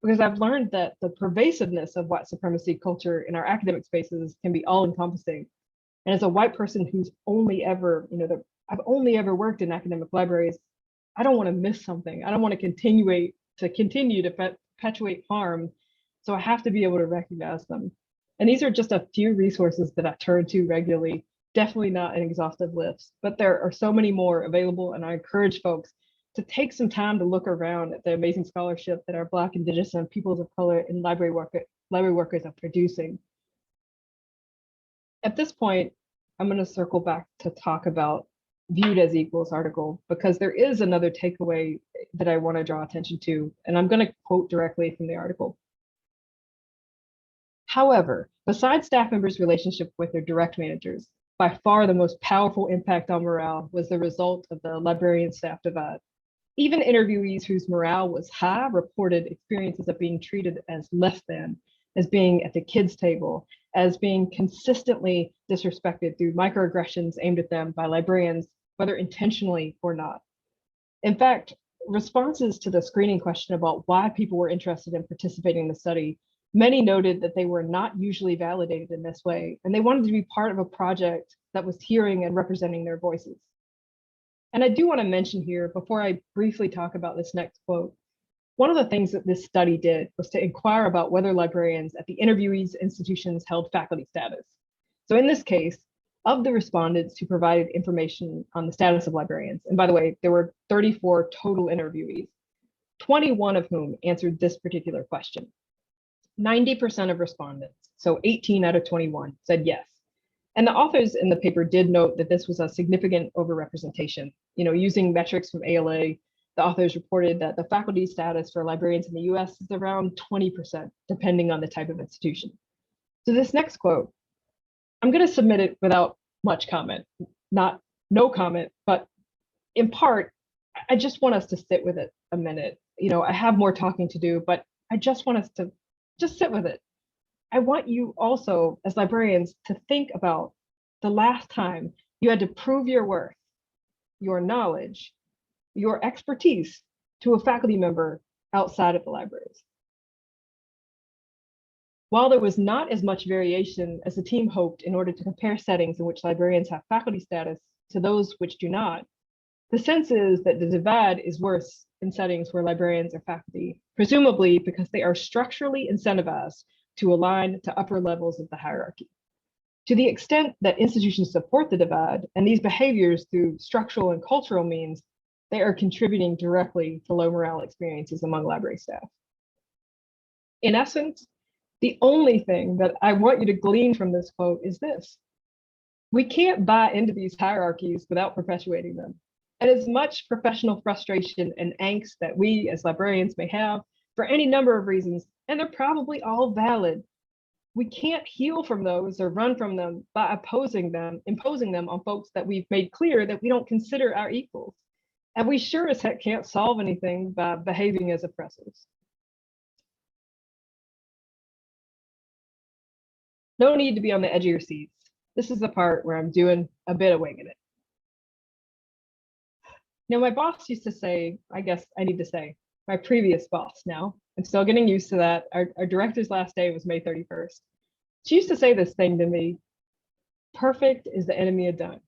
because I've learned that the pervasiveness of white supremacy culture in our academic spaces can be all-encompassing. And as a white person who's only ever, I've only ever worked in academic libraries, I don't want to miss something. I don't want to continue to perpetuate harm. So I have to be able to recognize them. And these are just a few resources that I turn to regularly, definitely not an exhaustive list, but there are so many more available. And I encourage folks to take some time to look around at the amazing scholarship that our Black, Indigenous, and peoples of color and library workers are producing. At this point, I'm going to circle back to talk about Viewed as Equals article, because there is another takeaway that I want to draw attention to, and I'm going to quote directly from the article. However, besides staff members' relationship with their direct managers, by far the most powerful impact on morale was the result of the librarian-staff divide. Even interviewees whose morale was high reported experiences of being treated as less than, as being at the kids' table, as being consistently disrespected through microaggressions aimed at them by librarians, whether intentionally or not. In fact, responses to the screening question about why people were interested in participating in the study Many noted that they were not usually validated in this way, and they wanted to be part of a project that was hearing and representing their voices. And I do want to mention here, before I briefly talk about this next quote, one of the things that this study did was to inquire about whether librarians at the interviewees' institutions held faculty status. So in this case, of the respondents who provided information on the status of librarians, and by the way, there were 34 total interviewees, 21 of whom answered this particular question. 90% of respondents, so 18 out of 21, said yes. And the authors in the paper did note that this was a significant overrepresentation. Using metrics from ALA, the authors reported that the faculty status for librarians in the US is around 20%, depending on the type of institution. So this next quote, I'm going to submit it without much comment, no comment, but in part, I just want us to sit with it a minute. I have more talking to do, but I just want us to just sit with it. I want you also, as librarians, to think about the last time you had to prove your worth, your knowledge, your expertise to a faculty member outside of the libraries. While there was not as much variation as the team hoped in order to compare settings in which librarians have faculty status to those which do not, the sense is that the divide is worse in settings where librarians are faculty, presumably because they are structurally incentivized to align to upper levels of the hierarchy. To the extent that institutions support the divide and these behaviors through structural and cultural means, they are contributing directly to low morale experiences among library staff. In essence, the only thing that I want you to glean from this quote is this: we can't buy into these hierarchies without perpetuating them. And as much professional frustration and angst that we as librarians may have for any number of reasons, and they're probably all valid, we can't heal from those or run from them by imposing them on folks that we've made clear that we don't consider our equals. And we sure as heck can't solve anything by behaving as oppressors. No need to be on the edge of your seats. This is the part where I'm doing a bit of winging it. Now, my boss used to say, I guess I need to say, my previous boss now, I'm still getting used to that. Our director's last day was May 31st. She used to say this thing to me: perfect is the enemy of done.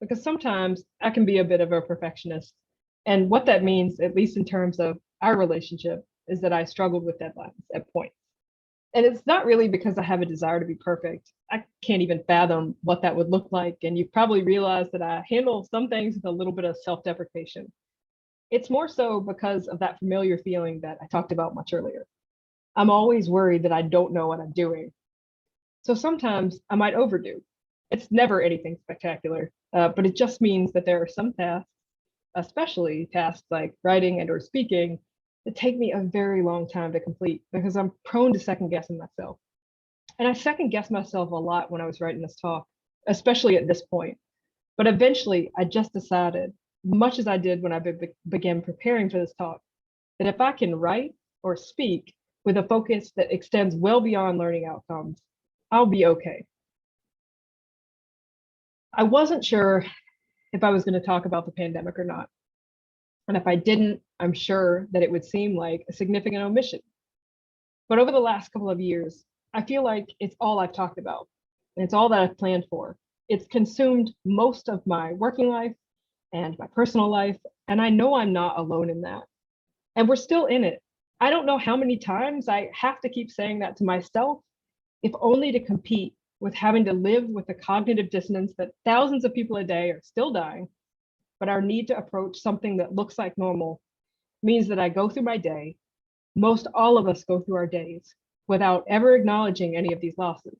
Because sometimes I can be a bit of a perfectionist. And what that means, at least in terms of our relationship, is that I struggled with deadlines at points. And it's not really because I have a desire to be perfect. I can't even fathom what that would look like. And you've probably realized that I handle some things with a little bit of self-deprecation. It's more so because of that familiar feeling that I talked about much earlier. I'm always worried that I don't know what I'm doing. So sometimes I might overdo. It's never anything spectacular, but it just means that there are some tasks, especially tasks like writing and or speaking, that take me a very long time to complete because I'm prone to second guessing myself. And I second guessed myself a lot when I was writing this talk, especially at this point. But eventually I just decided, much as I did when I began preparing for this talk, that if I can write or speak with a focus that extends well beyond learning outcomes, I'll be okay. I wasn't sure if I was going to talk about the pandemic or not. And if I didn't, I'm sure that it would seem like a significant omission. But over the last couple of years, I feel like it's all I've talked about. And it's all that I've planned for. It's consumed most of my working life and my personal life. And I know I'm not alone in that. And we're still in it. I don't know how many times I have to keep saying that to myself, if only to compete with having to live with the cognitive dissonance that thousands of people a day are still dying, but our need to approach something that looks like normal means that I go through my day, most all of us go through our days, without ever acknowledging any of these losses.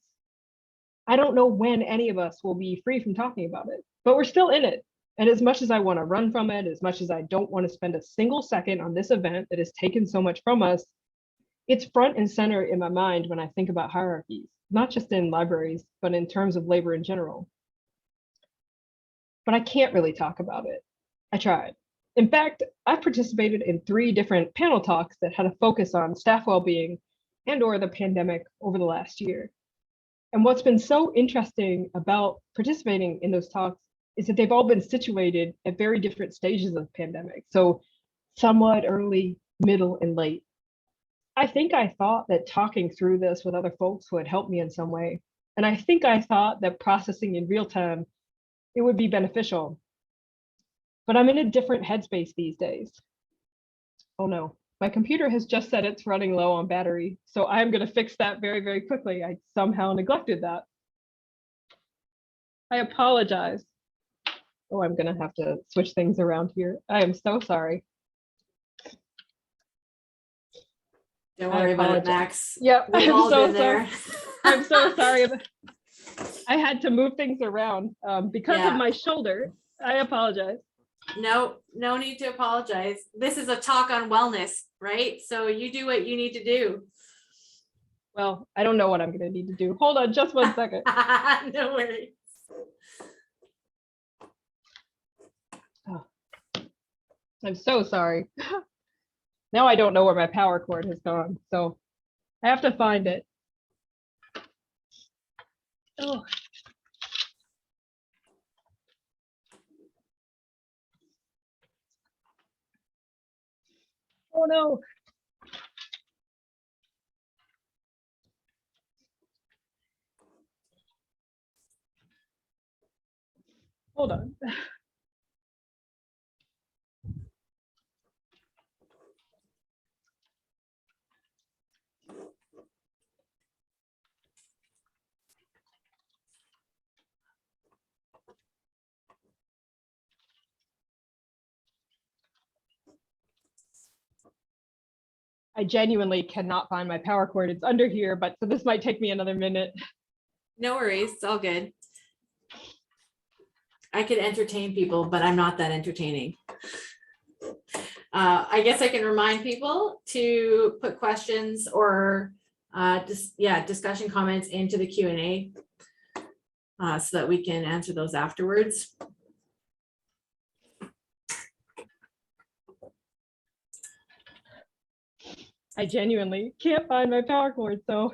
I don't know when any of us will be free from talking about it, but we're still in it. And as much as I want to run from it, as much as I don't want to spend a single second on this event that has taken so much from us, it's front and center in my mind when I think about hierarchies, not just in libraries, but in terms of labor in general. But I can't really talk about it. I tried. In fact, I've participated in 3 different panel talks that had a focus on staff well-being and or the pandemic over the last year. And what's been so interesting about participating in those talks is that they've all been situated at very different stages of the pandemic. So somewhat early, middle, and late. I think I thought that talking through this with other folks would help me in some way. And I think I thought that processing in real time, it would be beneficial. But I'm in a different headspace these days. Oh no, my computer has just said it's running low on battery. So I'm going to fix that very, very quickly. I somehow neglected that. I apologize. Oh, I'm going to have to switch things around here. I am so sorry. Don't worry about it, Max. Yep, We've all been there. I'm so sorry. I had to move things around because of Yeah. my shoulder. I apologize. No need to apologize. This is a talk on wellness, right? So you do what you need to do. Well, I don't know what I'm going to need to do. Hold on just 1 second. No worries. Oh, I'm so sorry. Now I don't know where my power cord has gone, so I have to find it. Oh. Oh no. Hold on. I genuinely cannot find my power cord. It's under here, but so this might take me another minute. No worries. It's all good. I could entertain people, but I'm not that entertaining. I guess I can remind people to put questions or discussion comments into the Q&A so that we can answer those afterwards. I genuinely can't find my power cord, so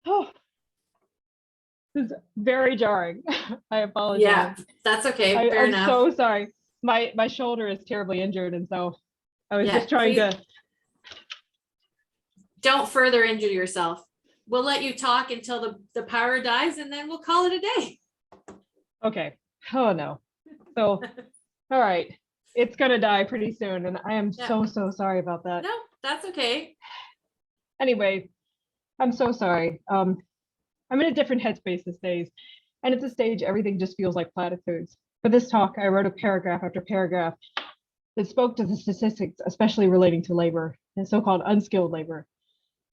this is very jarring. I apologize. Yeah, that's okay. Fair I'm enough. so sorry. My shoulder is terribly injured, and so I was just trying to. Don't further injure yourself. We'll let you talk until the power dies, and then we'll call it a day. Okay. Oh no. So, all right. It's gonna die pretty soon, and I am so sorry about that. No, that's okay. Anyway, I'm so sorry. I'm in a different headspace these days, and at this stage, everything just feels like platitudes. For this talk, I wrote a paragraph after paragraph that spoke to the statistics, especially relating to labor and so-called unskilled labor,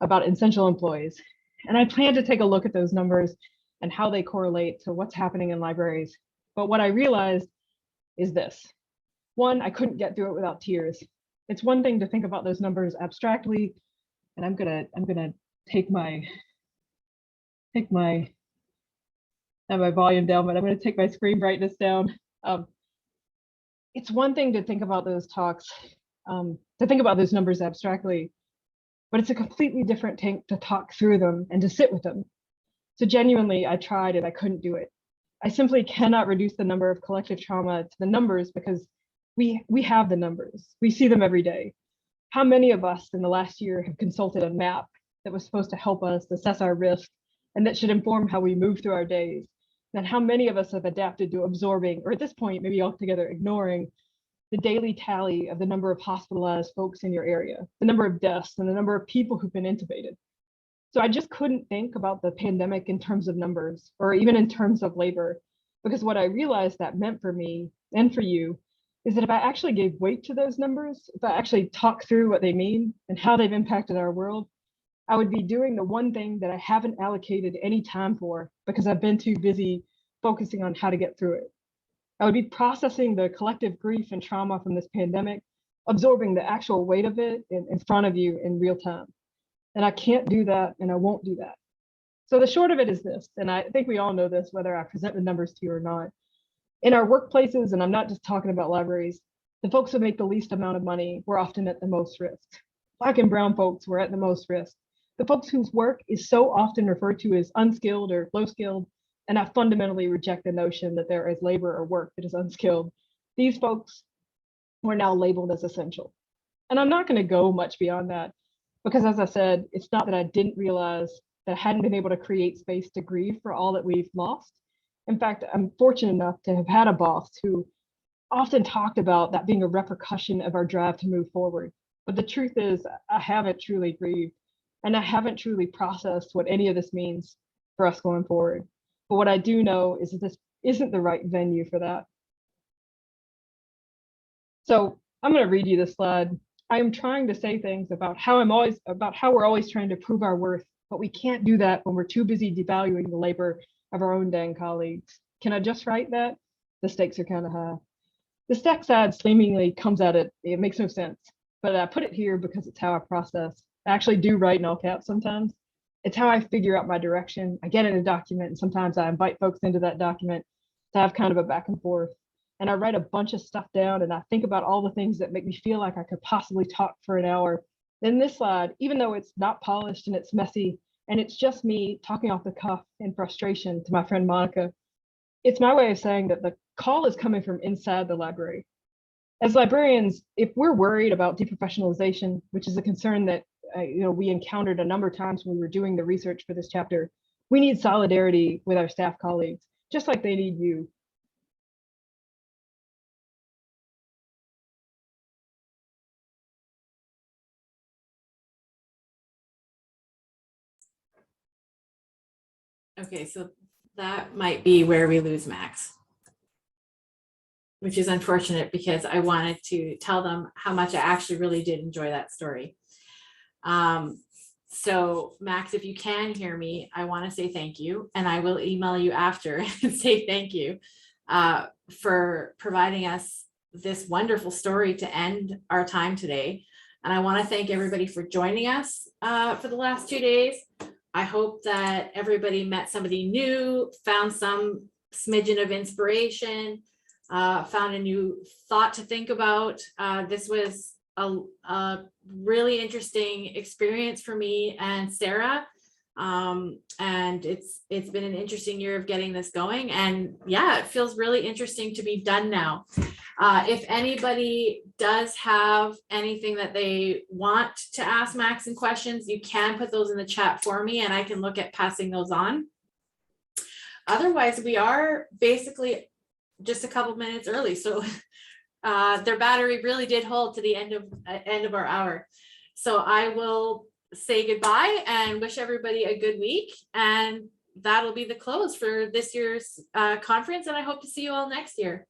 about essential employees. And I plan to take a look at those numbers and how they correlate to what's happening in libraries. But what I realized is this. One, I couldn't get through it without tears. It's one thing to think about those numbers abstractly, and I'm gonna take my volume down, but I'm gonna take my screen brightness down. It's one thing to think about those talks, to think about those numbers abstractly, but it's a completely different thing to talk through them and to sit with them. So genuinely, I tried and I couldn't do it. I simply cannot reduce the number of collective trauma to the numbers because we have the numbers. We see them every day. How many of us in the last year have consulted a map that was supposed to help us assess our risk and that should inform how we move through our days? And how many of us have adapted to absorbing, or at this point, maybe altogether ignoring, the daily tally of the number of hospitalized folks in your area, the number of deaths, and the number of people who've been intubated. So I just couldn't think about the pandemic in terms of numbers, or even in terms of labor, because what I realized that meant for me and for you is that if I actually gave weight to those numbers, if I actually talk through what they mean and how they've impacted our world, I would be doing the one thing that I haven't allocated any time for because I've been too busy focusing on how to get through it. I would be processing the collective grief and trauma from this pandemic, absorbing the actual weight of it in front of you in real time. And I can't do that, and I won't do that. So the short of it is this, and I think we all know this, whether I present the numbers to you or not. In our workplaces, and I'm not just talking about libraries, the folks who make the least amount of money were often at the most risk. Black and brown folks were at the most risk. The folks whose work is so often referred to as unskilled or low skilled, and I fundamentally reject the notion that there is labor or work that is unskilled. These folks were now labeled as essential. And I'm not going to go much beyond that, Because as I said, it's not that I didn't realize that I hadn't been able to create space to grieve for all that we've lost. In fact, I'm fortunate enough to have had a boss who often talked about that being a repercussion of our drive to move forward. But the truth is, I haven't truly grieved, and I haven't truly processed what any of this means for us going forward. But what I do know is that this isn't the right venue for that. So I'm going to read you this slide. I am trying to say things about how we're always trying to prove our worth, but we can't do that when we're too busy devaluing the labor of our own dang colleagues. Can I just write that? The stakes are kind of high. The stack side seemingly comes at it. It makes no sense, but I put it here because it's how I process. I actually do write in all caps sometimes. It's how I figure out my direction. I get in a document, and sometimes I invite folks into that document to have kind of a back and forth. And I write a bunch of stuff down, and I think about all the things that make me feel like I could possibly talk for an hour. Then this slide, even though it's not polished and it's messy, and it's just me talking off the cuff in frustration to my friend Monica, it's my way of saying that the call is coming from inside the library. As librarians, if we're worried about deprofessionalization, which is a concern that we encountered a number of times when we were doing the research for this chapter, we need solidarity with our staff colleagues, just like they need you. Okay, so that might be where we lose Max, which is unfortunate because I wanted to tell them how much I actually really did enjoy that story. So Max, if you can hear me, I want to say thank you, and I will email you after and say thank you for providing us this wonderful story to end our time today. And I want to thank everybody for joining us for the last 2 days. I hope that everybody met somebody new, found some smidgen of inspiration, found a new thought to think about. This was a really interesting experience for me and Sarah. And it's been an interesting year of getting this going. And yeah, it feels really interesting to be done now. If anybody does have anything that they want to ask Max in questions, you can put those in the chat for me and I can look at passing those on. Otherwise, we are basically just a couple minutes early. So their battery really did hold to the end of our hour. So I will say goodbye and wish everybody a good week. And that'll be the close for this year's conference. And I hope to see you all next year.